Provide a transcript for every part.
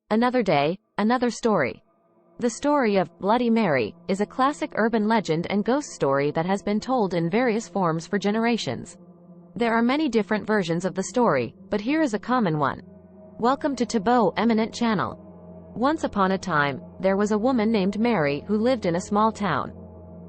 Another day, another story. The story of Bloody Mary is a classic urban legend and ghost story that has been told in various forms for generations. There are many different versions of the story, but here is a common one. Welcome to Taboo Eminent Channel. Once upon a time, there was a woman named Mary who lived in a small town.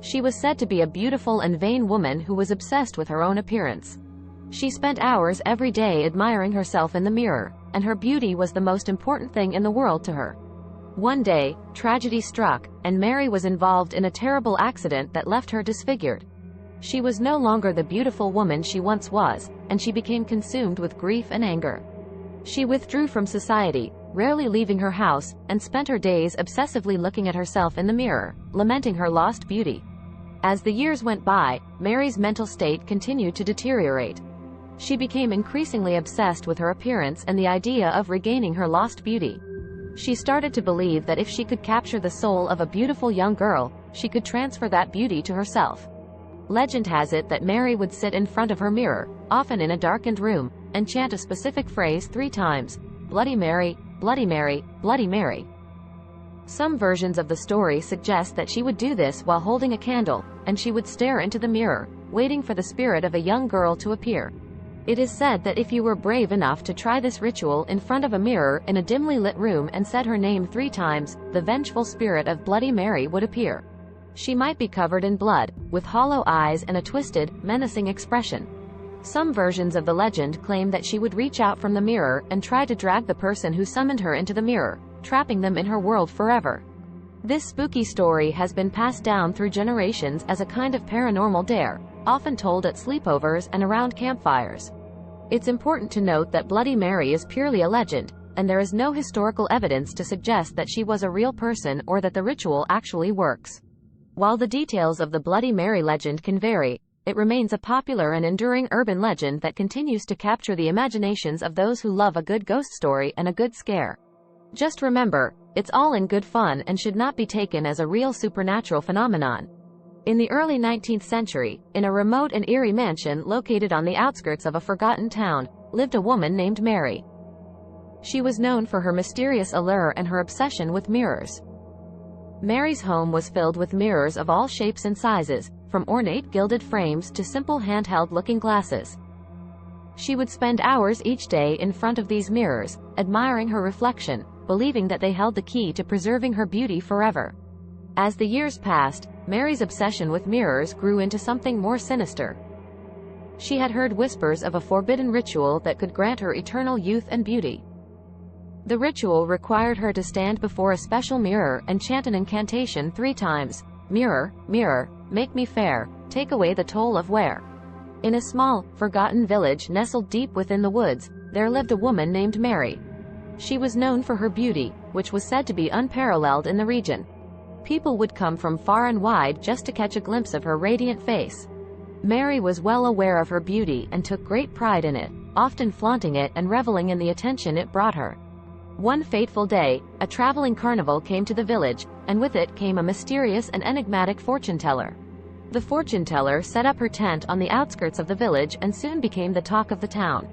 She was said to be a beautiful and vain woman who was obsessed with her own appearance. She spent hours every day admiring herself in the mirror, and her beauty was the most important thing in the world to her. One day, tragedy struck, and Mary was involved in a terrible accident that left her disfigured. She was no longer the beautiful woman she once was, and she became consumed with grief and anger. She withdrew from society, rarely leaving her house, and spent her days obsessively looking at herself in the mirror, lamenting her lost beauty. As the years went by, Mary's mental state continued to deteriorate. She became increasingly obsessed with her appearance and the idea of regaining her lost beauty. She started to believe that if she could capture the soul of a beautiful young girl, she could transfer that beauty to herself. Legend has it that Mary would sit in front of her mirror, often in a darkened room, and chant a specific phrase 3 times, "Bloody Mary, Bloody Mary, Bloody Mary." Some versions of the story suggest that she would do this while holding a candle, and she would stare into the mirror, waiting for the spirit of a young girl to appear. It is said that if you were brave enough to try this ritual in front of a mirror in a dimly lit room and said her name 3 times, the vengeful spirit of Bloody Mary would appear. She might be covered in blood, with hollow eyes and a twisted, menacing expression. Some versions of the legend claim that she would reach out from the mirror and try to drag the person who summoned her into the mirror, trapping them in her world forever. This spooky story has been passed down through generations as a kind of paranormal dare, often told at sleepovers and around campfires. It's important to note that Bloody Mary is purely a legend, and there is no historical evidence to suggest that she was a real person or that the ritual actually works. While the details of the Bloody Mary legend can vary, it remains a popular and enduring urban legend that continues to capture the imaginations of those who love a good ghost story and a good scare. Just remember, it's all in good fun and should not be taken as a real supernatural phenomenon. In the early 19th century, in a remote and eerie mansion located on the outskirts of a forgotten town, lived a woman named Mary. She was known for her mysterious allure and her obsession with mirrors. Mary's home was filled with mirrors of all shapes and sizes, from ornate gilded frames to simple handheld looking glasses. She would spend hours each day in front of these mirrors, admiring her reflection, believing that they held the key to preserving her beauty forever. As the years passed, Mary's obsession with mirrors grew into something more sinister. She had heard whispers of a forbidden ritual that could grant her eternal youth and beauty. The ritual required her to stand before a special mirror and chant an incantation 3 times, "Mirror, mirror, make me fair, take away the toll of wear." In a small, forgotten village nestled deep within the woods, there lived a woman named Mary. She was known for her beauty, which was said to be unparalleled in the region. People would come from far and wide just to catch a glimpse of her radiant face. Mary was well aware of her beauty and took great pride in it, often flaunting it and reveling in the attention it brought her. One fateful day, a traveling carnival came to the village, and with it came a mysterious and enigmatic fortune-teller. The fortune-teller set up her tent on the outskirts of the village and soon became the talk of the town.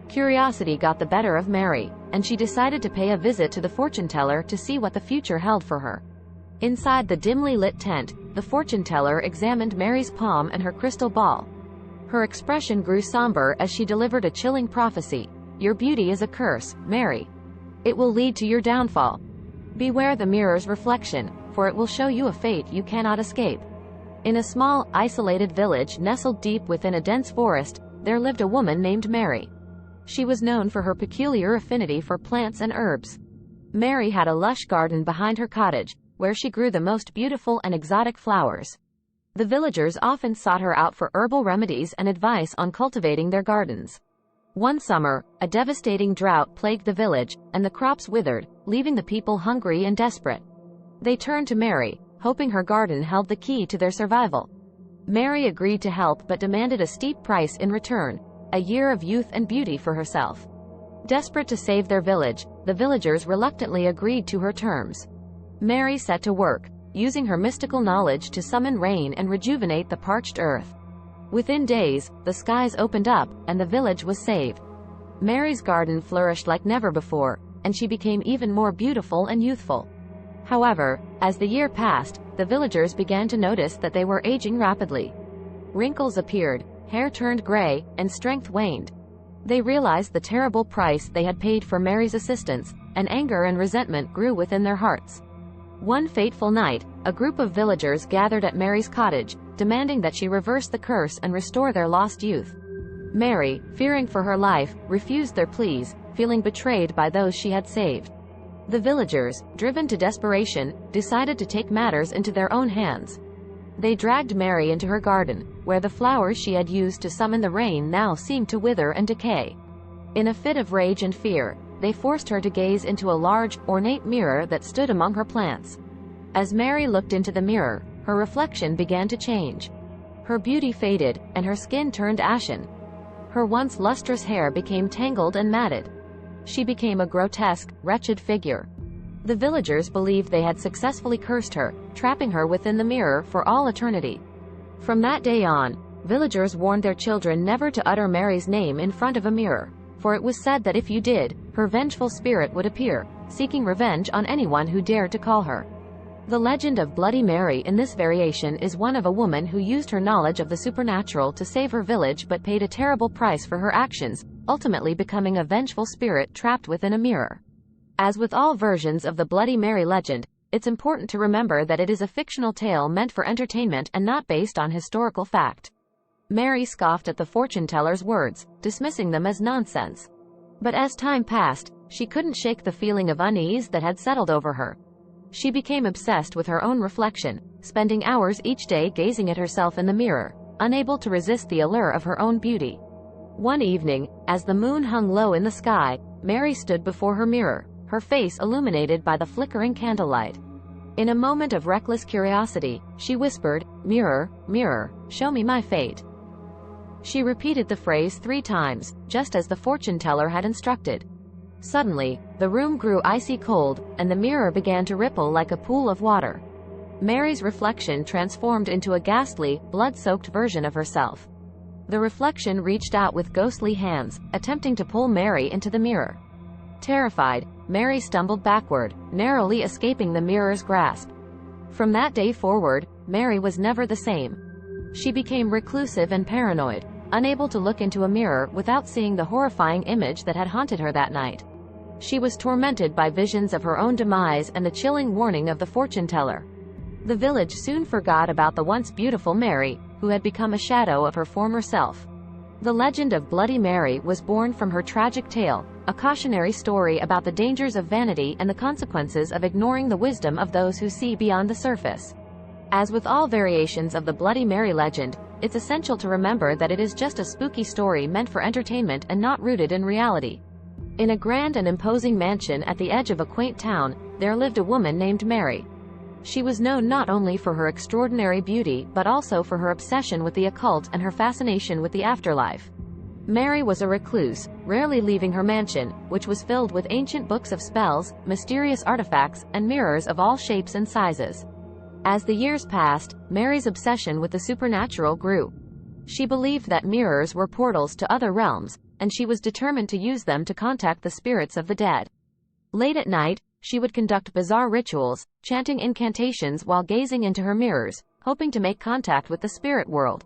Curiosity got the better of Mary, and she decided to pay a visit to the fortune-teller to see what the future held for her. Inside the dimly lit tent, the fortune-teller examined Mary's palm and her crystal ball. Her expression grew somber as she delivered a chilling prophecy. "Your beauty is a curse, Mary. It will lead to your downfall. Beware the mirror's reflection, for it will show you a fate you cannot escape." In a small, isolated village nestled deep within a dense forest, there lived a woman named Mary. She was known for her peculiar affinity for plants and herbs. Mary had a lush garden behind her cottage, where she grew the most beautiful and exotic flowers. The villagers often sought her out for herbal remedies and advice on cultivating their gardens. One summer, a devastating drought plagued the village, and the crops withered, leaving the people hungry and desperate. They turned to Mary, hoping her garden held the key to their survival. Mary agreed to help but demanded a steep price in return, a year of youth and beauty for herself. Desperate to save their village, the villagers reluctantly agreed to her terms. Mary set to work, using her mystical knowledge to summon rain and rejuvenate the parched earth. Within days, the skies opened up, and the village was saved. Mary's garden flourished like never before, and she became even more beautiful and youthful. However, as the year passed, the villagers began to notice that they were aging rapidly. Wrinkles appeared, hair turned gray, and strength waned. They realized the terrible price they had paid for Mary's assistance, and anger and resentment grew within their hearts. One fateful night, a group of villagers gathered at Mary's cottage, demanding that she reverse the curse and restore their lost youth. Mary, fearing for her life, refused their pleas, feeling betrayed by those she had saved. The villagers, driven to desperation, decided to take matters into their own hands. They dragged Mary into her garden, where the flowers she had used to summon the rain now seemed to wither and decay. In a fit of rage and fear, they forced her to gaze into a large, ornate mirror that stood among her plants. As Mary looked into the mirror, her reflection began to change. Her beauty faded, and her skin turned ashen. Her once lustrous hair became tangled and matted. She became a grotesque, wretched figure. The villagers believed they had successfully cursed her, trapping her within the mirror for all eternity. From that day on, villagers warned their children never to utter Mary's name in front of a mirror, for it was said that if you did, her vengeful spirit would appear, seeking revenge on anyone who dared to call her. The legend of Bloody Mary in this variation is one of a woman who used her knowledge of the supernatural to save her village but paid a terrible price for her actions, ultimately becoming a vengeful spirit trapped within a mirror. As with all versions of the Bloody Mary legend, it's important to remember that it is a fictional tale meant for entertainment and not based on historical fact. Mary scoffed at the fortune-teller's words, dismissing them as nonsense. But as time passed, she couldn't shake the feeling of unease that had settled over her. She became obsessed with her own reflection, spending hours each day gazing at herself in the mirror, unable to resist the allure of her own beauty. One evening, as the moon hung low in the sky, Mary stood before her mirror, her face illuminated by the flickering candlelight. In a moment of reckless curiosity, she whispered, "Mirror, mirror, show me my fate." She repeated the phrase 3 times, just as the fortune-teller had instructed. Suddenly, the room grew icy cold, and the mirror began to ripple like a pool of water. Mary's reflection transformed into a ghastly, blood-soaked version of herself. The reflection reached out with ghostly hands, attempting to pull Mary into the mirror. Terrified, Mary stumbled backward, narrowly escaping the mirror's grasp. From that day forward, Mary was never the same. She became reclusive and paranoid, unable to look into a mirror without seeing the horrifying image that had haunted her that night. She was tormented by visions of her own demise and the chilling warning of the fortune-teller. The village soon forgot about the once beautiful Mary, who had become a shadow of her former self. The legend of Bloody Mary was born from her tragic tale, a cautionary story about the dangers of vanity and the consequences of ignoring the wisdom of those who see beyond the surface. As with all variations of the Bloody Mary legend, it's essential to remember that it is just a spooky story meant for entertainment and not rooted in reality. In a grand and imposing mansion at the edge of a quaint town, there lived a woman named Mary. She was known not only for her extraordinary beauty but also for her obsession with the occult and her fascination with the afterlife. Mary was a recluse, rarely leaving her mansion, which was filled with ancient books of spells, mysterious artifacts, and mirrors of all shapes and sizes. As the years passed, Mary's obsession with the supernatural grew. She believed that mirrors were portals to other realms, and she was determined to use them to contact the spirits of the dead. Late at night, she would conduct bizarre rituals, chanting incantations while gazing into her mirrors, hoping to make contact with the spirit world.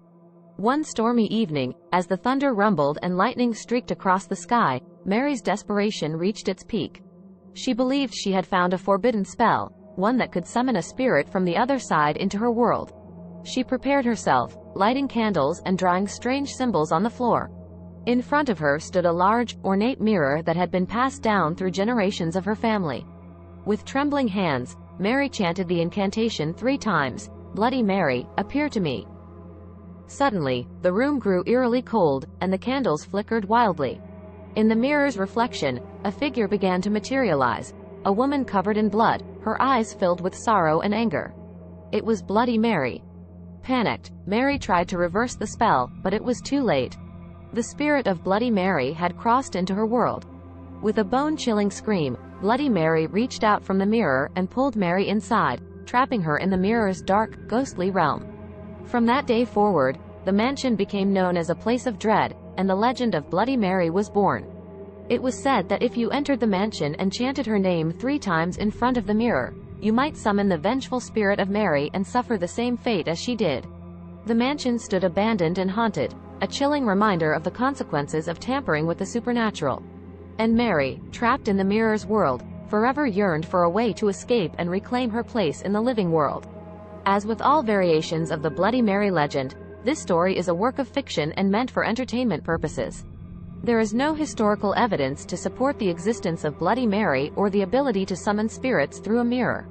One stormy evening, as the thunder rumbled and lightning streaked across the sky, Mary's desperation reached its peak. She believed she had found a forbidden spell, one that could summon a spirit from the other side into her world. She prepared herself, lighting candles and drawing strange symbols on the floor. In front of her stood a large, ornate mirror that had been passed down through generations of her family. With trembling hands, Mary chanted the incantation 3 times, "Bloody Mary, appear to me." Suddenly, the room grew eerily cold, and the candles flickered wildly. In the mirror's reflection, a figure began to materialize, a woman covered in blood, her eyes filled with sorrow and anger. It was Bloody Mary. Panicked, Mary tried to reverse the spell, but it was too late. The spirit of Bloody Mary had crossed into her world. With a bone-chilling scream, Bloody Mary reached out from the mirror and pulled Mary inside, trapping her in the mirror's dark, ghostly realm. From that day forward, the mansion became known as a place of dread, and the legend of Bloody Mary was born. It was said that if you entered the mansion and chanted her name 3 times in front of the mirror, you might summon the vengeful spirit of Mary and suffer the same fate as she did. The mansion stood abandoned and haunted, a chilling reminder of the consequences of tampering with the supernatural. And Mary, trapped in the mirror's world, forever yearned for a way to escape and reclaim her place in the living world. As with all variations of the Bloody Mary legend, this story is a work of fiction and meant for entertainment purposes. There is no historical evidence to support the existence of Bloody Mary or the ability to summon spirits through a mirror.